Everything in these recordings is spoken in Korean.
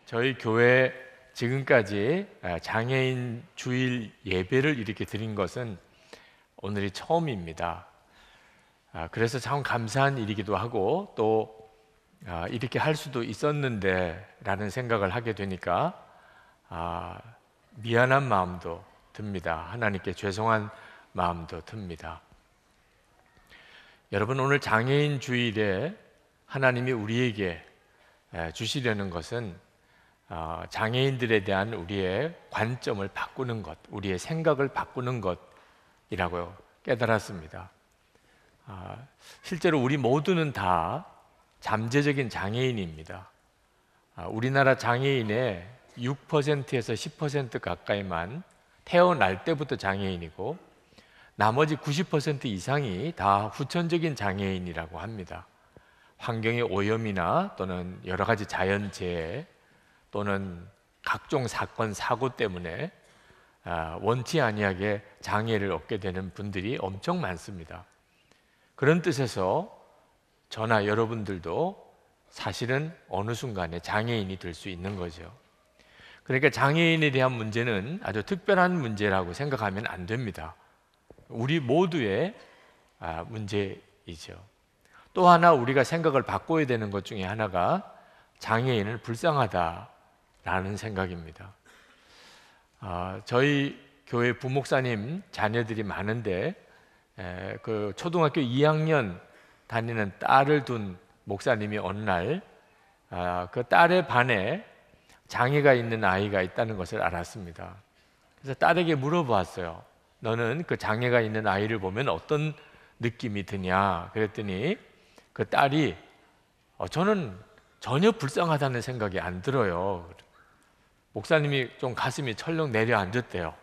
저희 교회 지금까지 장애인 주일 예배를 이렇게 드린 것은 오늘이 처음입니다. 그래서 참 감사한 일이기도 하고 또 이렇게 할 수도 있었는데 라는 생각을 하게 되니까 미안한 마음도 듭니다. 하나님께 죄송한 마음도 듭니다. 여러분, 오늘 장애인 주일에 하나님이 우리에게 주시려는 것은 장애인들에 대한 우리의 관점을 바꾸는 것, 우리의 생각을 바꾸는 것이라고 깨달았습니다. 실제로 우리 모두는 다 잠재적인 장애인입니다. 우리나라 장애인의 6%에서 10% 가까이만 태어날 때부터 장애인이고 나머지 90% 이상이 다 후천적인 장애인이라고 합니다. 환경의 오염이나 또는 여러 가지 자연재해 또는 각종 사건, 사고 때문에 원치 아니하게 장애를 얻게 되는 분들이 엄청 많습니다. 그런 뜻에서 저나 여러분들도 사실은 어느 순간에 장애인이 될 수 있는 거죠. 그러니까 장애인에 대한 문제는 아주 특별한 문제라고 생각하면 안 됩니다. 우리 모두의 문제이죠. 또 하나 우리가 생각을 바꿔야 되는 것 중에 하나가 장애인은 불쌍하다라는 생각입니다. 저희 교회 부목사님 자녀들이 많은데 그 초등학교 2학년 다니는 딸을 둔 목사님이 어느 날 그 딸의 반에 장애가 있는 아이가 있다는 것을 알았습니다. 그래서 딸에게 물어보았어요. 너는 그 장애가 있는 아이를 보면 어떤 느낌이 드냐? 그랬더니 그 딸이 저는 전혀 불쌍하다는 생각이 안 들어요. 목사님이 좀 가슴이 철렁 내려앉았대요.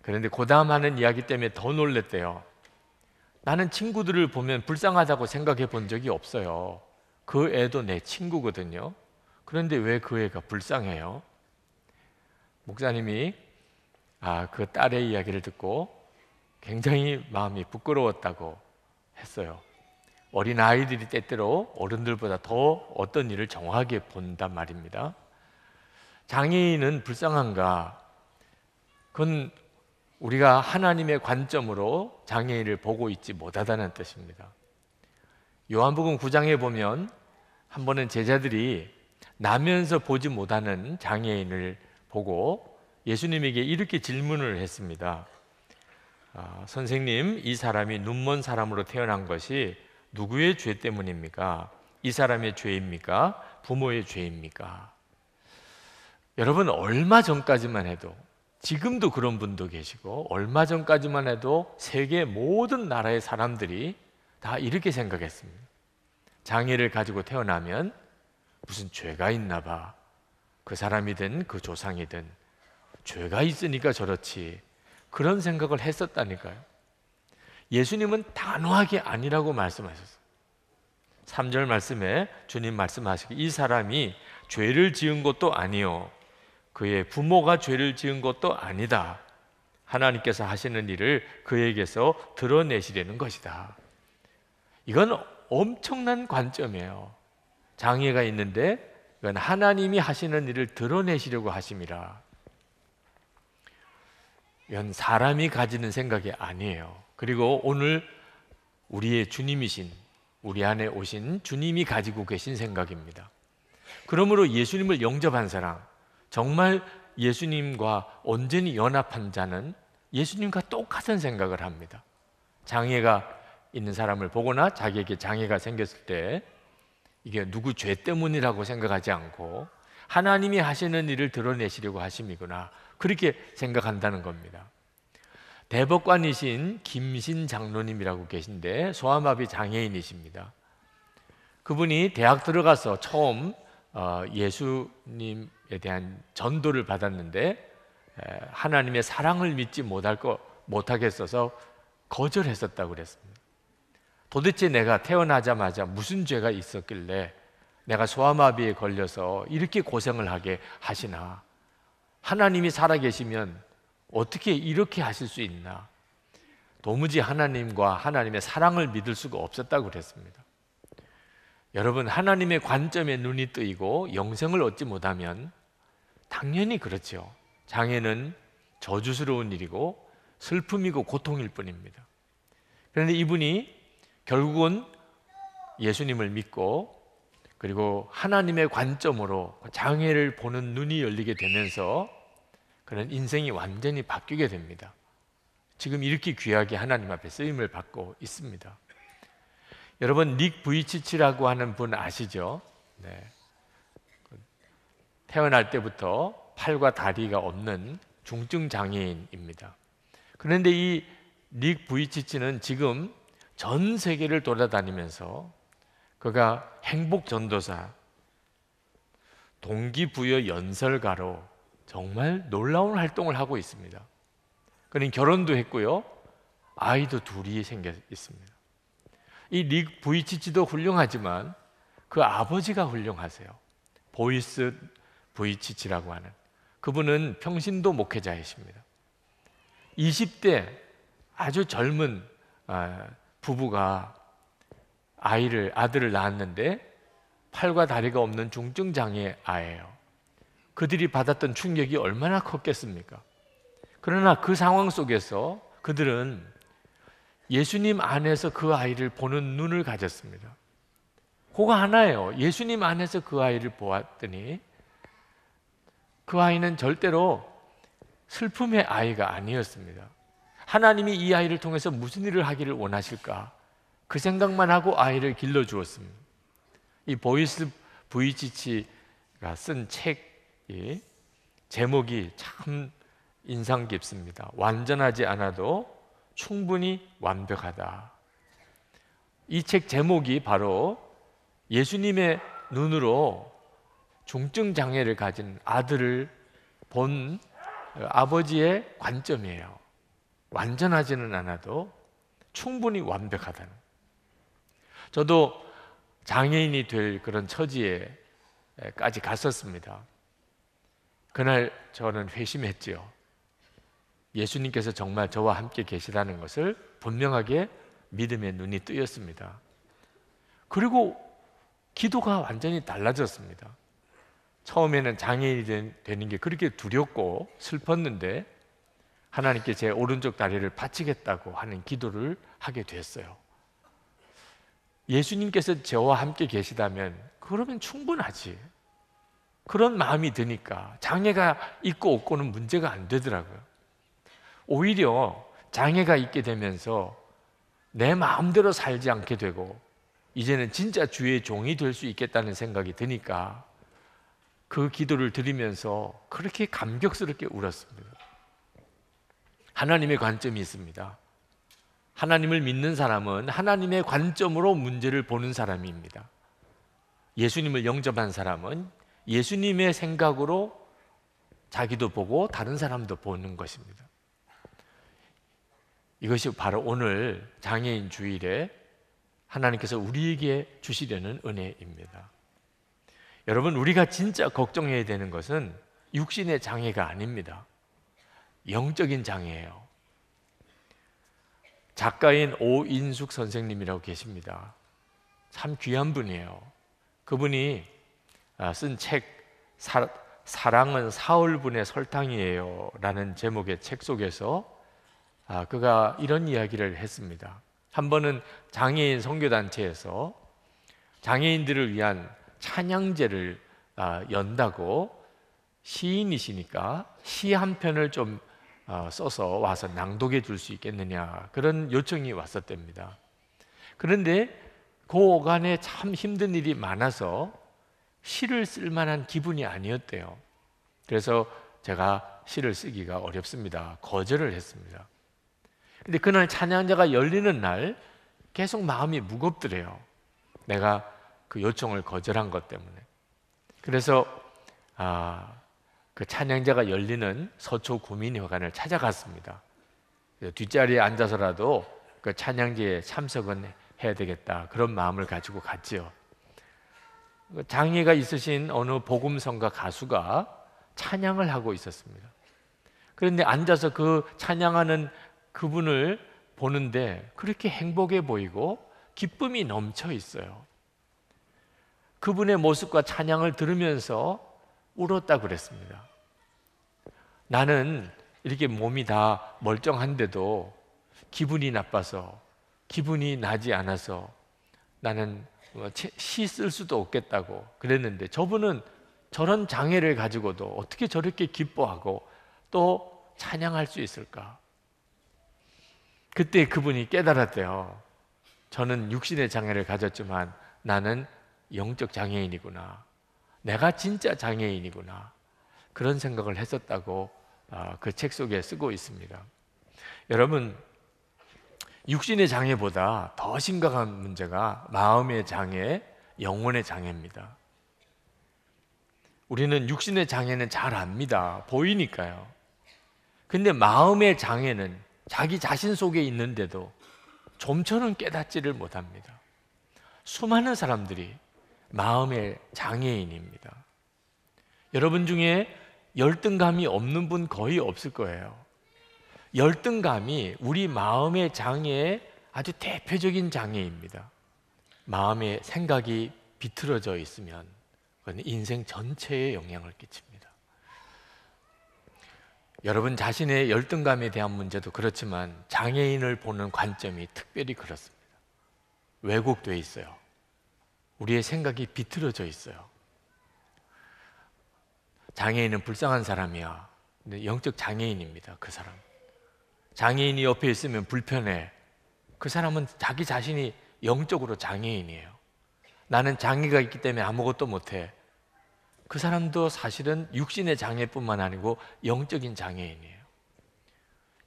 그런데 그 다음 하는 이야기 때문에 더 놀랬대요. 나는 친구들을 보면 불쌍하다고 생각해 본 적이 없어요. 그 애도 내 친구거든요. 그런데 왜 그 애가 불쌍해요? 목사님이 그 딸의 이야기를 듣고 굉장히 마음이 부끄러웠다고 했어요. 어린 아이들이 때때로 어른들보다 더 어떤 일을 정확하게 본단 말입니다. 장애인은 불쌍한가? 그건 우리가 하나님의 관점으로 장애인을 보고 있지 못하다는 뜻입니다. 요한복음 9장에 보면 한 번은 제자들이 나면서 보지 못하는 장애인을 보고 예수님에게 이렇게 질문을 했습니다. 선생님, 이 사람이 눈먼 사람으로 태어난 것이 누구의 죄 때문입니까? 이 사람의 죄입니까? 부모의 죄입니까? 여러분, 얼마 전까지만 해도, 지금도 그런 분도 계시고 얼마 전까지만 해도 세계 모든 나라의 사람들이 다 이렇게 생각했습니다. 장애를 가지고 태어나면 무슨 죄가 있나 봐. 그 사람이든 그 조상이든 죄가 있으니까 저렇지. 그런 생각을 했었다니까요. 예수님은 단호하게 아니라고 말씀하셨어요. 3절 말씀에 주님 말씀하시기 이 사람이 죄를 지은 것도 아니요 그의 부모가 죄를 지은 것도 아니다. 하나님께서 하시는 일을 그에게서 드러내시려는 것이다. 이건 엄청난 관점이에요. 장애가 있는데 이건 하나님이 하시는 일을 드러내시려고 하심이라. 이건 사람이 가지는 생각이 아니에요. 그리고 오늘 우리의 주님이신, 우리 안에 오신 주님이 가지고 계신 생각입니다. 그러므로 예수님을 영접한 사람, 정말 예수님과 온전히 연합한 자는 예수님과 똑같은 생각을 합니다. 장애가 있는 사람을 보거나 자기에게 장애가 생겼을 때 이게 누구 죄 때문이라고 생각하지 않고 하나님이 하시는 일을 드러내시려고 하심이구나, 그렇게 생각한다는 겁니다. 대법관이신 김신 장로님이라고 계신데 소아마비 장애인이십니다. 그분이 대학 들어가서 처음 예수님에 대한 전도를 받았는데 하나님의 사랑을 믿지 못하겠어서 거절했었다고 그랬습니다. 도대체 내가 태어나자마자 무슨 죄가 있었길래 내가 소아마비에 걸려서 이렇게 고생을 하게 하시나? 하나님이 살아계시면 어떻게 이렇게 하실 수 있나? 도무지 하나님과 하나님의 사랑을 믿을 수가 없었다고 그랬습니다. 여러분, 하나님의 관점에 눈이 뜨이고 영생을 얻지 못하면 당연히 그렇죠. 장애는 저주스러운 일이고 슬픔이고 고통일 뿐입니다. 그런데 이분이 결국은 예수님을 믿고 그리고 하나님의 관점으로 장애를 보는 눈이 열리게 되면서 그런 인생이 완전히 바뀌게 됩니다. 지금 이렇게 귀하게 하나님 앞에 쓰임을 받고 있습니다. 여러분, 닉 부이치치라고 하는 분 아시죠? 네. 태어날 때부터 팔과 다리가 없는 중증 장애인입니다. 그런데 이 닉 부이치치는 지금 전 세계를 돌아다니면서 그가 행복 전도사, 동기부여 연설가로 정말 놀라운 활동을 하고 있습니다. 그는 결혼도 했고요, 아이도 둘이 생겨 있습니다. 이 닉 부이치치도 훌륭하지만 그 아버지가 훌륭하세요. 보이스 부이치치라고 하는 그분은 평신도 목회자이십니다. 20대 아주 젊은 부부가 아들을 낳았는데 팔과 다리가 없는 중증 장애 아예요. 그들이 받았던 충격이 얼마나 컸겠습니까? 그러나 그 상황 속에서 그들은 예수님 안에서 그 아이를 보는 눈을 가졌습니다. 그거 하나예요. 예수님 안에서 그 아이를 보았더니 그 아이는 절대로 슬픔의 아이가 아니었습니다. 하나님이 이 아이를 통해서 무슨 일을 하기를 원하실까? 그 생각만 하고 아이를 길러주었습니다. 이 보이스 부이치치가 쓴 책이 제목이 참 인상 깊습니다. 완전하지 않아도 충분히 완벽하다. 이 책 제목이 바로 예수님의 눈으로 중증 장애를 가진 아들을 본 아버지의 관점이에요. 완전하지는 않아도 충분히 완벽하다는. 저도 장애인이 될 그런 처지에까지 갔었습니다. 그날 저는 회심했지요. 예수님께서 정말 저와 함께 계시다는 것을 분명하게 믿음의 눈이 뜨였습니다. 그리고 기도가 완전히 달라졌습니다. 처음에는 장애인이 되는 게 그렇게 두렵고 슬펐는데 하나님께 제 오른쪽 다리를 바치겠다고 하는 기도를 하게 됐어요. 예수님께서 저와 함께 계시다면 그러면 충분하지. 그런 마음이 드니까 장애가 있고 없고는 문제가 안 되더라고요. 오히려 장애가 있게 되면서 내 마음대로 살지 않게 되고 이제는 진짜 주의 종이 될 수 있겠다는 생각이 드니까 그 기도를 드리면서 그렇게 감격스럽게 울었습니다. 하나님의 관점이 있습니다. 하나님을 믿는 사람은 하나님의 관점으로 문제를 보는 사람입니다. 예수님을 영접한 사람은 예수님의 생각으로 자기도 보고 다른 사람도 보는 것입니다. 이것이 바로 오늘 장애인 주일에 하나님께서 우리에게 주시려는 은혜입니다. 여러분, 우리가 진짜 걱정해야 되는 것은 육신의 장애가 아닙니다. 영적인 장애예요. 작가인 오인숙 선생님이라고 계십니다. 참 귀한 분이에요. 그분이 쓴 책 사랑은 사흘분의 설탕이에요 라는 제목의 책 속에서 그가 이런 이야기를 했습니다. 한 번은 장애인 선교단체에서 장애인들을 위한 찬양제를 연다고 시인이시니까 시 한 편을 좀 써서 와서 낭독해 줄 수 있겠느냐, 그런 요청이 왔었답니다. 그런데 그 오간에 참 힘든 일이 많아서 시를 쓸 만한 기분이 아니었대요. 그래서 제가 시를 쓰기가 어렵습니다, 거절을 했습니다. 근데 그날 찬양제가 열리는 날 계속 마음이 무겁더래요. 내가 그 요청을 거절한 것 때문에. 그래서 그 찬양제가 열리는 서초 구민회관을 찾아갔습니다. 뒷자리에 앉아서라도 그 찬양제에 참석은 해야 되겠다, 그런 마음을 가지고 갔지요. 장애가 있으신 어느 복음성가 가수가 찬양을 하고 있었습니다. 그런데 앉아서 그 찬양하는 그분을 보는데 그렇게 행복해 보이고 기쁨이 넘쳐 있어요. 그분의 모습과 찬양을 들으면서 울었다고 그랬습니다. 나는 이렇게 몸이 다 멀쩡한데도 기분이 나빠서, 기분이 나지 않아서 나는 시 쓸 수도 없겠다고 그랬는데, 저분은 저런 장애를 가지고도 어떻게 저렇게 기뻐하고 또 찬양할 수 있을까? 그때 그분이 깨달았대요. 저는 육신의 장애를 가졌지만 나는 영적 장애인이구나. 내가 진짜 장애인이구나. 그런 생각을 했었다고 그 책 속에 쓰고 있습니다. 여러분, 육신의 장애보다 더 심각한 문제가 마음의 장애, 영혼의 장애입니다. 우리는 육신의 장애는 잘 압니다. 보이니까요. 근데 마음의 장애는 자기 자신 속에 있는데도 좀처럼 깨닫지를 못합니다. 수많은 사람들이 마음의 장애인입니다. 여러분 중에 열등감이 없는 분 거의 없을 거예요. 열등감이 우리 마음의 장애의 아주 대표적인 장애입니다. 마음의 생각이 비틀어져 있으면 그건 인생 전체에 영향을 끼칩니다. 여러분 자신의 열등감에 대한 문제도 그렇지만 장애인을 보는 관점이 특별히 그렇습니다. 왜곡되어 있어요. 우리의 생각이 비틀어져 있어요. 장애인은 불쌍한 사람이야. 근데 영적 장애인입니다. 그 사람. 장애인이 옆에 있으면 불편해. 그 사람은 자기 자신이 영적으로 장애인이에요. 나는 장애가 있기 때문에 아무것도 못해. 그 사람도 사실은 육신의 장애뿐만 아니고 영적인 장애인이에요.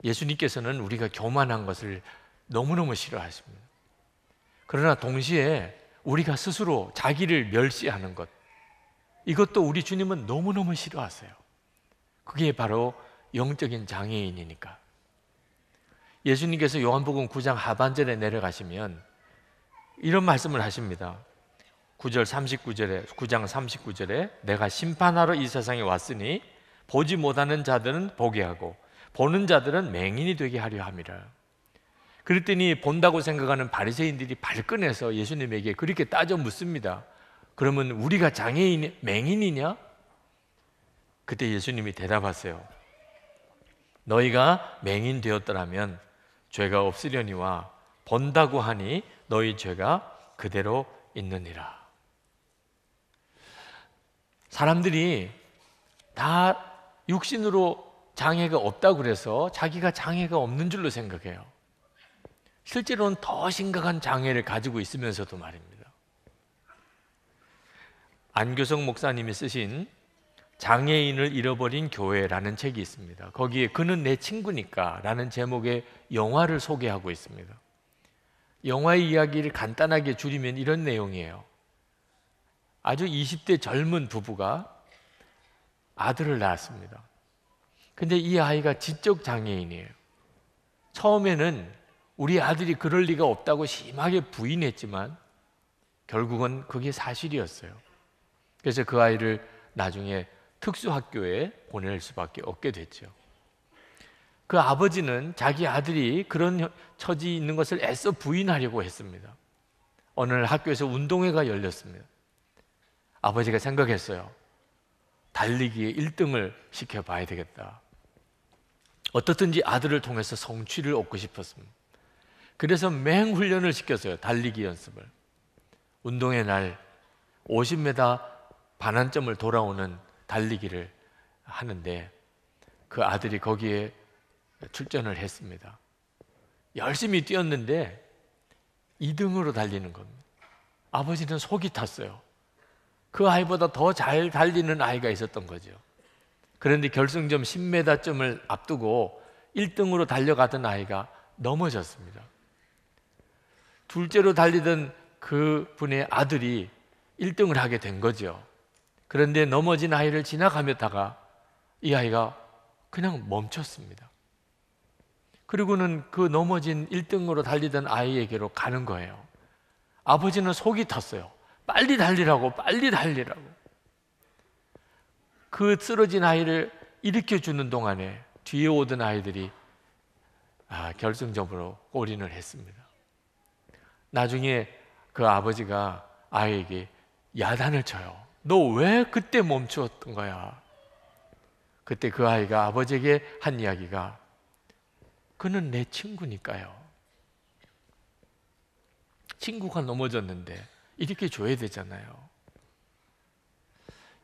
예수님께서는 우리가 교만한 것을 너무너무 싫어하십니다. 그러나 동시에 우리가 스스로 자기를 멸시하는 것, 이것도 우리 주님은 너무너무 싫어하세요. 그게 바로 영적인 장애인이니까. 예수님께서 요한복음 9장 하반절에 내려가시면 이런 말씀을 하십니다. 9장 39절에 내가 심판하러 이 세상에 왔으니 보지 못하는 자들은 보게 하고 보는 자들은 맹인이 되게 하려 함이라. 그랬더니 본다고 생각하는 바리새인들이 발끈해서 예수님에게 그렇게 따져 묻습니다. 그러면 우리가 장애인, 맹인이냐? 그때 예수님이 대답하세요. 너희가 맹인 되었더라면 죄가 없으려니와 본다고 하니 너희 죄가 그대로 있느니라. 사람들이 다 육신으로 장애가 없다고 그래서 자기가 장애가 없는 줄로 생각해요. 실제로는 더 심각한 장애를 가지고 있으면서도 말입니다. 안교성 목사님이 쓰신 장애인을 잃어버린 교회라는 책이 있습니다. 거기에 그는 내 친구니까 라는 제목의 영화를 소개하고 있습니다. 영화의 이야기를 간단하게 줄이면 이런 내용이에요. 아주 20대 젊은 부부가 아들을 낳았습니다. 근데 이 아이가 지적 장애인이에요. 처음에는 우리 아들이 그럴 리가 없다고 심하게 부인했지만 결국은 그게 사실이었어요. 그래서 그 아이를 나중에 특수학교에 보낼 수밖에 없게 됐죠. 그 아버지는 자기 아들이 그런 처지에 있는 것을 애써 부인하려고 했습니다. 어느 날 학교에서 운동회가 열렸습니다. 아버지가 생각했어요. 달리기에 1등을 시켜봐야 되겠다. 어떻든지 아들을 통해서 성취를 얻고 싶었습니다. 그래서 맹훈련을 시켰어요. 달리기 연습을. 운동회 날 50m 반환점을 돌아오는 달리기를 하는데 그 아들이 거기에 출전을 했습니다. 열심히 뛰었는데 2등으로 달리는 겁니다. 아버지는 속이 탔어요. 그 아이보다 더 잘 달리는 아이가 있었던 거죠. 그런데 결승점 10m점을 앞두고 1등으로 달려가던 아이가 넘어졌습니다. 둘째로 달리던 그 분의 아들이 1등을 하게 된 거죠. 그런데 넘어진 아이를 지나가다가 이 아이가 그냥 멈췄습니다. 그리고는 그 넘어진 1등으로 달리던 아이에게로 가는 거예요. 아버지는 속이 탔어요. 빨리 달리라고, 빨리 달리라고. 그 쓰러진 아이를 일으켜주는 동안에 뒤에 오던 아이들이 결승점으로 골인을 했습니다. 나중에 그 아버지가 아이에게 야단을 쳐요. 너 왜 그때 멈추었던 거야? 그때 그 아이가 아버지에게 한 이야기가, 그는 내 친구니까요. 친구가 넘어졌는데 이렇게 줘야 되잖아요.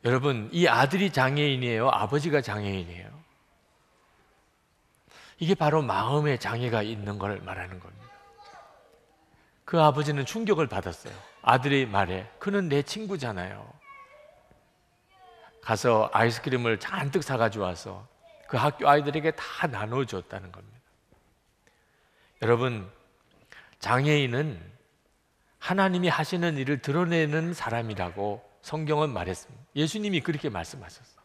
여러분, 이 아들이 장애인이에요? 아버지가 장애인이에요? 이게 바로 마음의 장애가 있는 걸 말하는 겁니다. 그 아버지는 충격을 받았어요. 아들의 말에, 그는 내 친구잖아요. 가서 아이스크림을 잔뜩 사가지고 와서 그 학교 아이들에게 다 나눠줬다는 겁니다. 여러분, 장애인은 하나님이 하시는 일을 드러내는 사람이라고 성경은 말했습니다. 예수님이 그렇게 말씀하셨어요.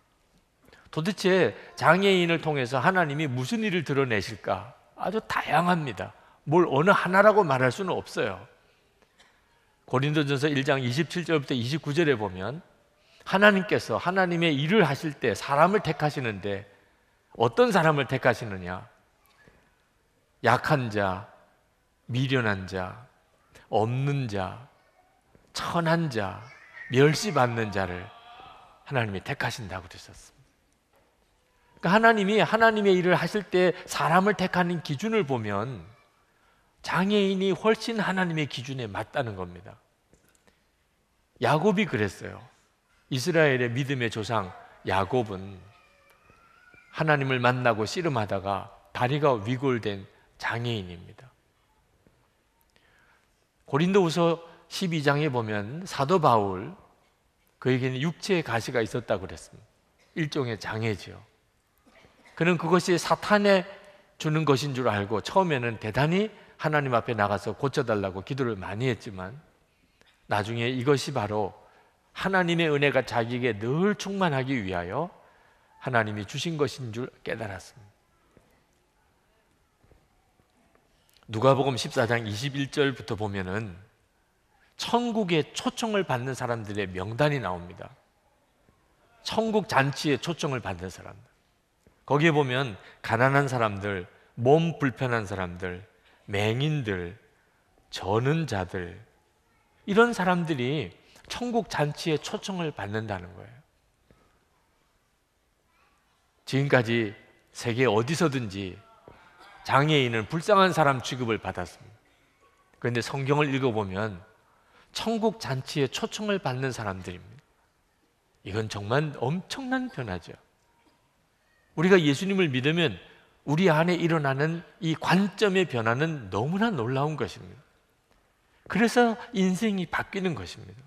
도대체 장애인을 통해서 하나님이 무슨 일을 드러내실까? 아주 다양합니다. 뭘 어느 하나라고 말할 수는 없어요. 고린도전서 1장 27절부터 29절에 보면 하나님께서 하나님의 일을 하실 때 사람을 택하시는데 어떤 사람을 택하시느냐? 약한 자, 미련한 자, 없는 자, 천한 자, 멸시받는 자를 하나님이 택하신다고 그러셨습니다. 그러니까 하나님이 하나님의 일을 하실 때 사람을 택하는 기준을 보면 장애인이 훨씬 하나님의 기준에 맞다는 겁니다. 야곱이 그랬어요. 이스라엘의 믿음의 조상 야곱은 하나님을 만나고 씨름하다가 다리가 위골된 장애인입니다. 고린도후서 12장에 보면 사도 바울, 그에게는 육체의 가시가 있었다고 그랬습니다. 일종의 장애지요. 그는 그것이 사탄에 주는 것인 줄 알고 처음에는 대단히 하나님 앞에 나가서 고쳐달라고 기도를 많이 했지만 나중에 이것이 바로 하나님의 은혜가 자기에게 늘 충만하기 위하여 하나님이 주신 것인 줄 깨달았습니다. 누가복음 14장 21절부터 보면은 천국에 초청을 받는 사람들의 명단이 나옵니다. 천국 잔치에 초청을 받는 사람들. 거기에 보면 가난한 사람들, 몸 불편한 사람들, 맹인들, 저는 자들, 이런 사람들이 천국 잔치에 초청을 받는다는 거예요. 지금까지 세계 어디서든지 장애인은 불쌍한 사람 취급을 받았습니다. 그런데 성경을 읽어보면 천국 잔치에 초청을 받는 사람들입니다. 이건 정말 엄청난 변화죠. 우리가 예수님을 믿으면 우리 안에 일어나는 이 관점의 변화는 너무나 놀라운 것입니다. 그래서 인생이 바뀌는 것입니다.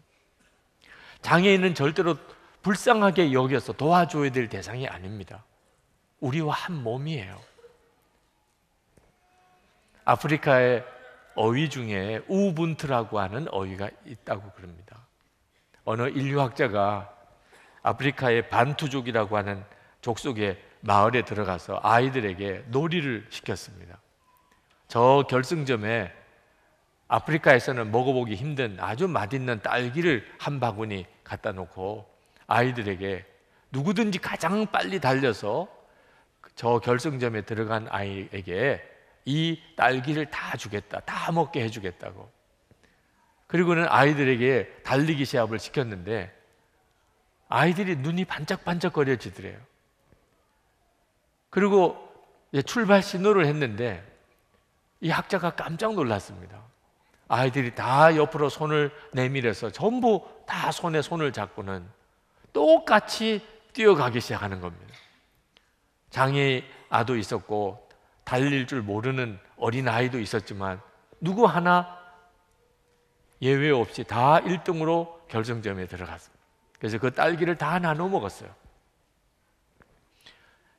장애인은 절대로 불쌍하게 여겨서 도와줘야 될 대상이 아닙니다. 우리와 한 몸이에요. 아프리카의 어휘 중에 우분투라고 하는 어휘가 있다고 그럽니다. 어느 인류학자가 아프리카의 반투족이라고 하는 족속의 마을에 들어가서 아이들에게 놀이를 시켰습니다. 저 결승점에 아프리카에서는 먹어보기 힘든 아주 맛있는 딸기를 한 바구니 갖다 놓고 아이들에게 누구든지 가장 빨리 달려서 저 결승점에 들어간 아이에게 이 딸기를 다 주겠다, 다 먹게 해주겠다고. 그리고는 아이들에게 달리기 시합을 시켰는데 아이들이 눈이 반짝반짝거려지더래요. 그리고 출발 신호를 했는데 이 학자가 깜짝 놀랐습니다. 아이들이 다 옆으로 손을 내밀어서 전부 다 손에 손을 잡고는 똑같이 뛰어가기 시작하는 겁니다. 장애 아도 있었고 달릴 줄 모르는 어린아이도 있었지만 누구 하나 예외 없이 다 1등으로 결승점에 들어갔습니다. 그래서 그 딸기를 다 나눠 먹었어요.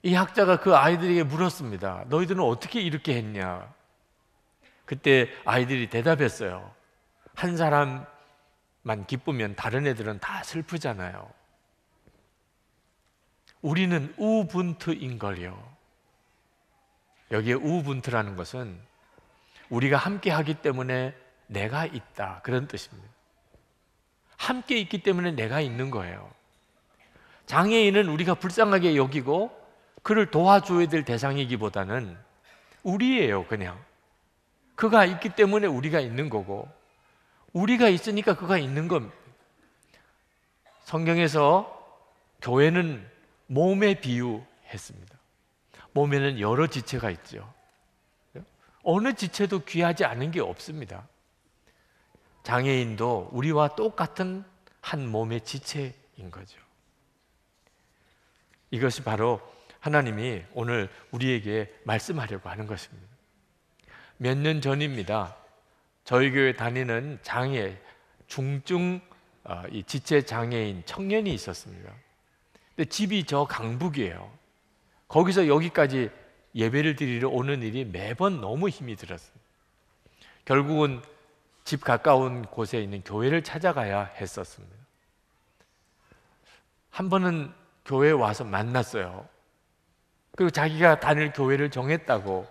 이 학자가 그 아이들에게 물었습니다. 너희들은 어떻게 이렇게 했냐? 그때 아이들이 대답했어요. 한 사람만 기쁘면 다른 애들은 다 슬프잖아요. 우리는 우분투인 걸요. 여기에 우분투라는 것은 우리가 함께 하기 때문에 내가 있다, 그런 뜻입니다. 함께 있기 때문에 내가 있는 거예요. 장애인은 우리가 불쌍하게 여기고 그를 도와줘야 될 대상이기보다는 우리예요. 그냥 그가 있기 때문에 우리가 있는 거고 우리가 있으니까 그가 있는 겁니다. 성경에서 교회는 몸에 비유했습니다. 몸에는 여러 지체가 있죠. 어느 지체도 귀하지 않은 게 없습니다. 장애인도 우리와 똑같은 한 몸의 지체인 거죠. 이것이 바로 하나님이 오늘 우리에게 말씀하려고 하는 것입니다. 몇 년 전입니다. 저희 교회 다니는 중증 이 지체 장애인 청년이 있었습니다. 근데 집이 저 강북이에요. 거기서 여기까지 예배를 드리러 오는 일이 매번 너무 힘이 들었어요. 결국은 집 가까운 곳에 있는 교회를 찾아가야 했었습니다. 한 번은 교회에 와서 만났어요. 그리고 자기가 다닐 교회를 정했다고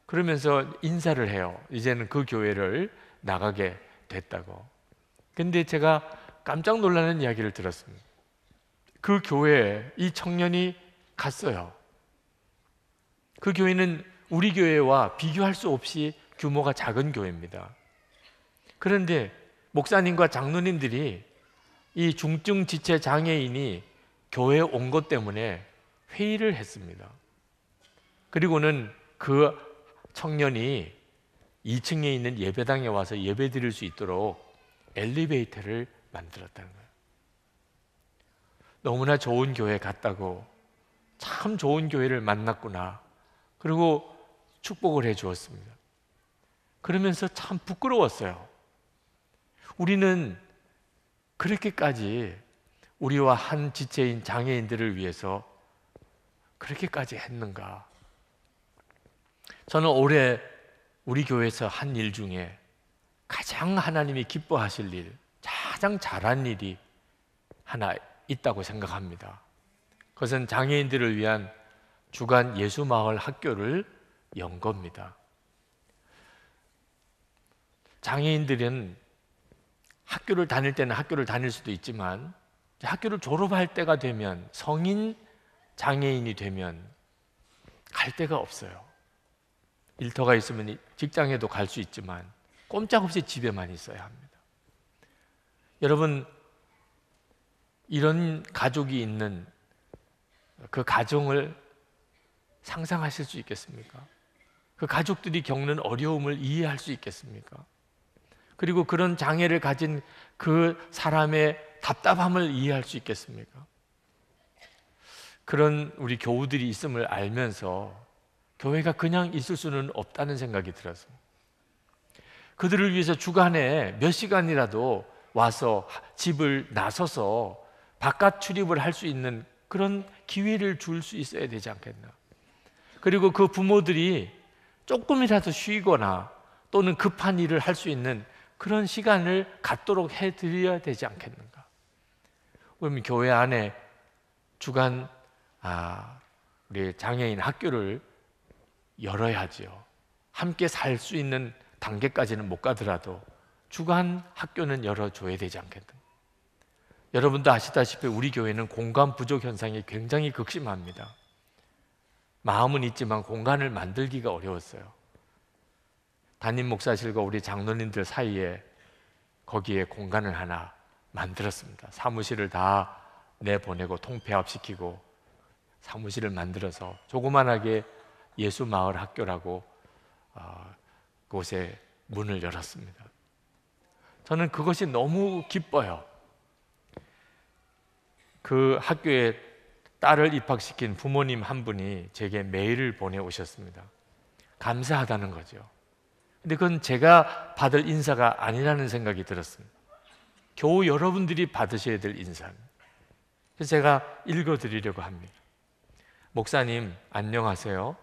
그러면서 인사를 해요. 이제는 그 교회를 나가게 됐다고. 근데 제가 깜짝 놀라는 이야기를 들었습니다. 그 교회에 이 청년이 갔어요. 그 교회는 우리 교회와 비교할 수 없이 규모가 작은 교회입니다. 그런데 목사님과 장로님들이 이 중증 지체 장애인이 교회에 온 것 때문에 회의를 했습니다. 그리고는 그 청년이 2층에 있는 예배당에 와서 예배 드릴 수 있도록 엘리베이터를 만들었다는 거예요. 너무나 좋은 교회 갔다고, 참 좋은 교회를 만났구나, 그리고 축복을 해 주었습니다. 그러면서 참 부끄러웠어요. 우리는 그렇게까지 우리와 한 지체인 장애인들을 위해서 그렇게까지 했는가? 저는 올해 우리 교회에서 한 일 중에 가장 하나님이 기뻐하실 일, 가장 잘한 일이 하나 있다고 생각합니다. 그것은 장애인들을 위한 주간 예수마을 학교를 연 겁니다. 장애인들은 학교를 다닐 때는 학교를 다닐 수도 있지만 학교를 졸업할 때가 되면, 성인 장애인이 되면 갈 데가 없어요. 일터가 있으면 직장에도 갈 수 있지만 꼼짝없이 집에만 있어야 합니다. 여러분, 이런 가족이 있는 그 가정을 상상하실 수 있겠습니까? 그 가족들이 겪는 어려움을 이해할 수 있겠습니까? 그리고 그런 장애를 가진 그 사람의 답답함을 이해할 수 있겠습니까? 그런 우리 교우들이 있음을 알면서 교회가 그냥 있을 수는 없다는 생각이 들었습니다. 그들을 위해서 주간에 몇 시간이라도 와서 집을 나서서 바깥 출입을 할 수 있는 그런 기회를 줄 수 있어야 되지 않겠나. 그리고 그 부모들이 조금이라도 쉬거나 또는 급한 일을 할 수 있는 그런 시간을 갖도록 해드려야 되지 않겠는가. 그러면 교회 안에 주간 우리 장애인 학교를 열어야죠. 함께 살 수 있는 단계까지는 못 가더라도 주간 학교는 열어줘야 되지 않겠는가. 여러분도 아시다시피 우리 교회는 공간 부족 현상이 굉장히 극심합니다. 마음은 있지만 공간을 만들기가 어려웠어요. 담임 목사실과 우리 장로님들 사이에 거기에 공간을 하나 만들었습니다. 사무실을 다 내보내고 통폐합시키고 사무실을 만들어서 조그만하게 예수마을 학교라고 그곳에 문을 열었습니다. 저는 그것이 너무 기뻐요. 그 학교에 딸을 입학시킨 부모님 한 분이 제게 메일을 보내오셨습니다. 감사하다는 거죠. 근데 그건 제가 받을 인사가 아니라는 생각이 들었습니다. 교우 여러분들이 받으셔야 될 인사입니다. 그래서 제가 읽어드리려고 합니다. 목사님, 안녕하세요.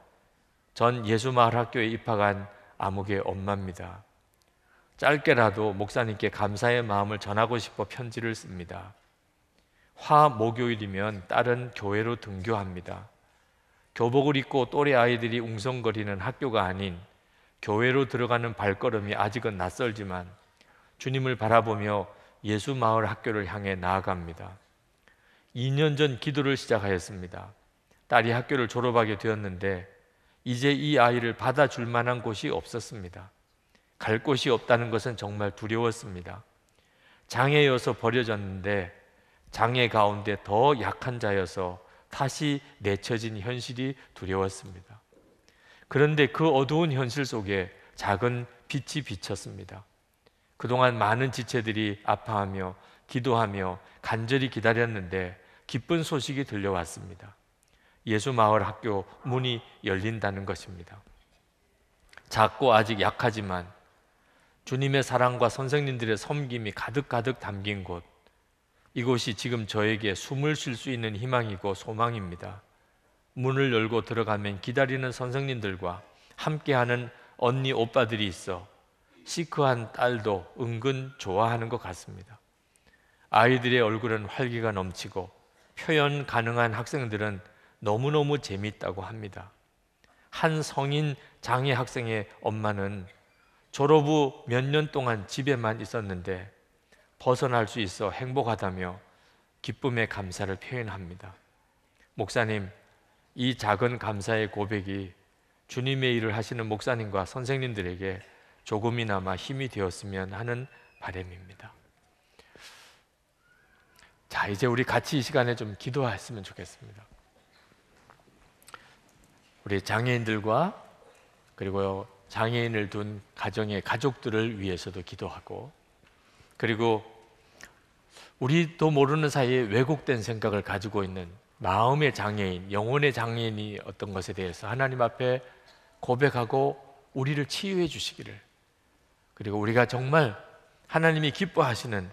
전 예수마을 학교에 입학한 아목의 엄마입니다. 짧게라도 목사님께 감사의 마음을 전하고 싶어 편지를 씁니다. 화 목요일이면 딸은 교회로 등교합니다. 교복을 입고 또래 아이들이 웅성거리는 학교가 아닌 교회로 들어가는 발걸음이 아직은 낯설지만 주님을 바라보며 예수마을 학교를 향해 나아갑니다. 2년 전 기도를 시작하였습니다. 딸이 학교를 졸업하게 되었는데 이제 이 아이를 받아줄 만한 곳이 없었습니다. 갈 곳이 없다는 것은 정말 두려웠습니다. 장애여서 버려졌는데 장애 가운데 더 약한 자여서 다시 내쳐진 현실이 두려웠습니다. 그런데 그 어두운 현실 속에 작은 빛이 비쳤습니다. 그동안 많은 지체들이 아파하며 기도하며 간절히 기다렸는데 기쁜 소식이 들려왔습니다. 예수마을학교 문이 열린다는 것입니다. 작고 아직 약하지만 주님의 사랑과 선생님들의 섬김이 가득가득 담긴 곳, 이곳이 지금 저에게 숨을 쉴 수 있는 희망이고 소망입니다. 문을 열고 들어가면 기다리는 선생님들과 함께하는 언니 오빠들이 있어 시크한 딸도 은근 좋아하는 것 같습니다. 아이들의 얼굴은 활기가 넘치고 표현 가능한 학생들은 너무너무 재밌다고 합니다. 한 성인 장애 학생의 엄마는 졸업 후 몇 년 동안 집에만 있었는데 벗어날 수 있어 행복하다며 기쁨의 감사를 표현합니다. 목사님, 이 작은 감사의 고백이 주님의 일을 하시는 목사님과 선생님들에게 조금이나마 힘이 되었으면 하는 바람입니다. 자, 이제 우리 같이 이 시간에 좀 기도했으면 좋겠습니다. 우리 장애인들과 그리고 장애인을 둔 가정의 가족들을 위해서도 기도하고, 그리고 우리도 모르는 사이에 왜곡된 생각을 가지고 있는 마음의 장애인, 영혼의 장애인이 어떤 것에 대해서 하나님 앞에 고백하고 우리를 치유해 주시기를, 그리고 우리가 정말 하나님이 기뻐하시는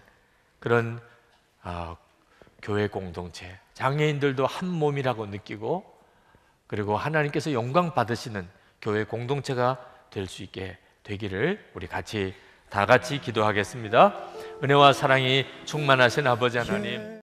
그런 교회 공동체, 장애인들도 한 몸이라고 느끼고, 그리고 하나님께서 영광 받으시는 교회 공동체가 될 수 있게 되기를 우리 다 같이 기도하겠습니다. 은혜와 사랑이 충만하신 아버지 하나님,